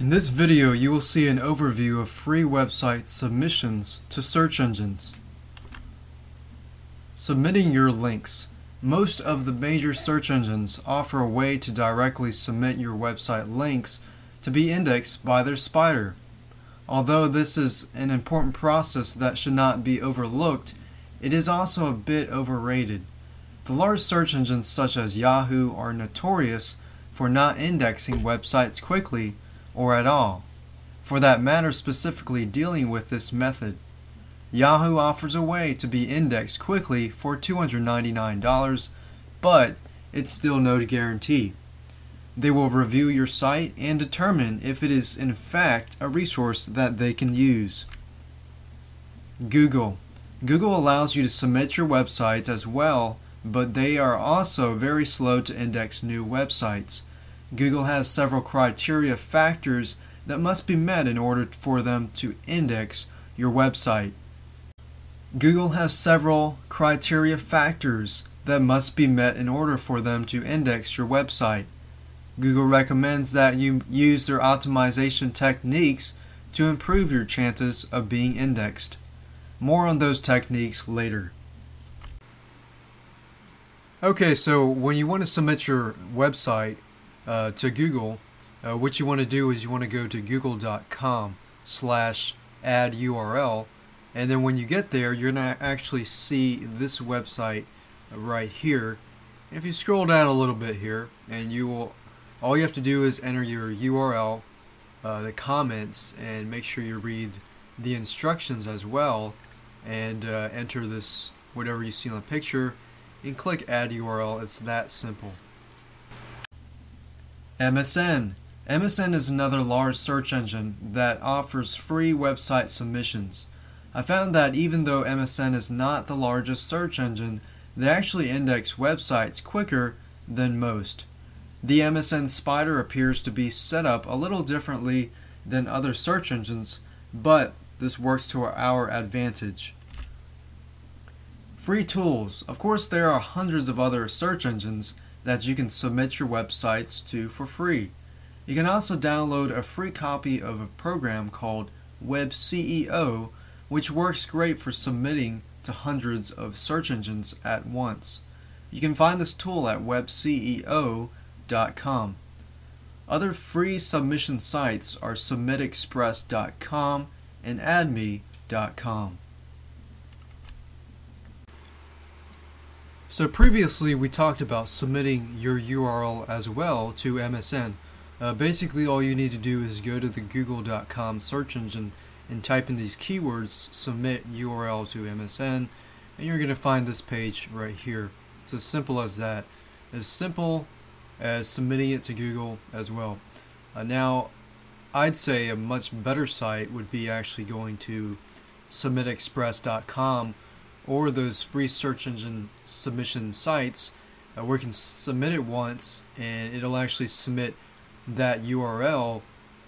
In this video, you will see an overview of free website submissions to search engines. Submitting your links. Most of the major search engines offer a way to directly submit your website links to be indexed by their spider. Although this is an important process that should not be overlooked, it is also a bit overrated. The large search engines such as Yahoo are notorious for not indexing websites quickly or at all, for that matter specifically dealing with this method. Yahoo offers a way to be indexed quickly for $299, but it's still no guarantee. They will review your site and determine if it is in fact a resource that they can use. Google. Google allows you to submit your websites as well, but they are also very slow to index new websites. Google has several criteria factors that must be met in order for them to index your website. Google has several criteria factors that must be met in order for them to index your website. Google recommends that you use their optimization techniques to improve your chances of being indexed. More on those techniques later. Okay, so when you want to submit your website to Google, what you want to do is you want to go to google.com/add URL, and then when you get there, you're going to actually see this website right here. And if you scroll down a little bit here, and all you have to do is enter your URL, the comments, and make sure you read the instructions as well, and enter this whatever you see on the picture, and click add URL. It's that simple. MSN. MSN is another large search engine that offers free website submissions. I found that even though MSN is not the largest search engine, they actually index websites quicker than most. The MSN spider appears to be set up a little differently than other search engines, but this works to our advantage. Free tools. Of course, there are hundreds of other search engines that you can submit your websites to for free. You can also download a free copy of a program called WebCEO, which works great for submitting to hundreds of search engines at once. You can find this tool at webceo.com. Other free submission sites are submitexpress.com and addme.com. So previously we talked about submitting your URL as well to MSN. Basically all you need to do is go to the google.com search engine and type in these keywords, submit URL to MSN, and you're going to find this page right here. It's as simple as that. As simple as submitting it to Google as well. Now I'd say a much better site would be actually going to submitexpress.com or those free search engine submission sites where you can submit it once and it'll actually submit that URL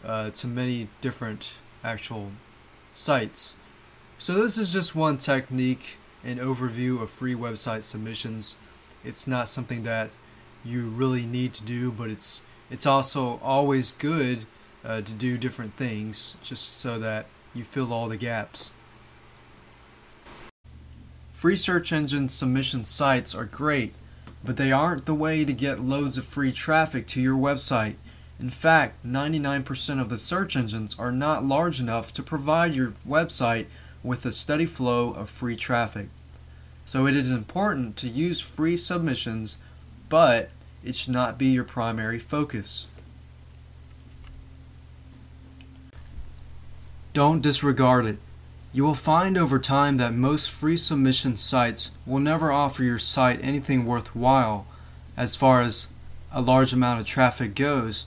to many different actual sites. So this is just one technique and overview of free website submissions. It's not something that you really need to do, but it's also always good to do different things just so that you fill all the gaps. Free search engine submission sites are great, but they aren't the way to get loads of free traffic to your website. In fact, 99% of the search engines are not large enough to provide your website with a steady flow of free traffic. So it is important to use free submissions, but it should not be your primary focus. Don't disregard it. You will find over time that most free submission sites will never offer your site anything worthwhile as far as a large amount of traffic goes.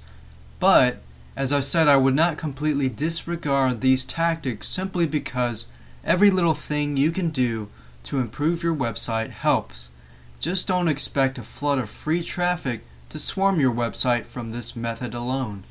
But, as I said, I would not completely disregard these tactics simply because every little thing you can do to improve your website helps. Just don't expect a flood of free traffic to swarm your website from this method alone.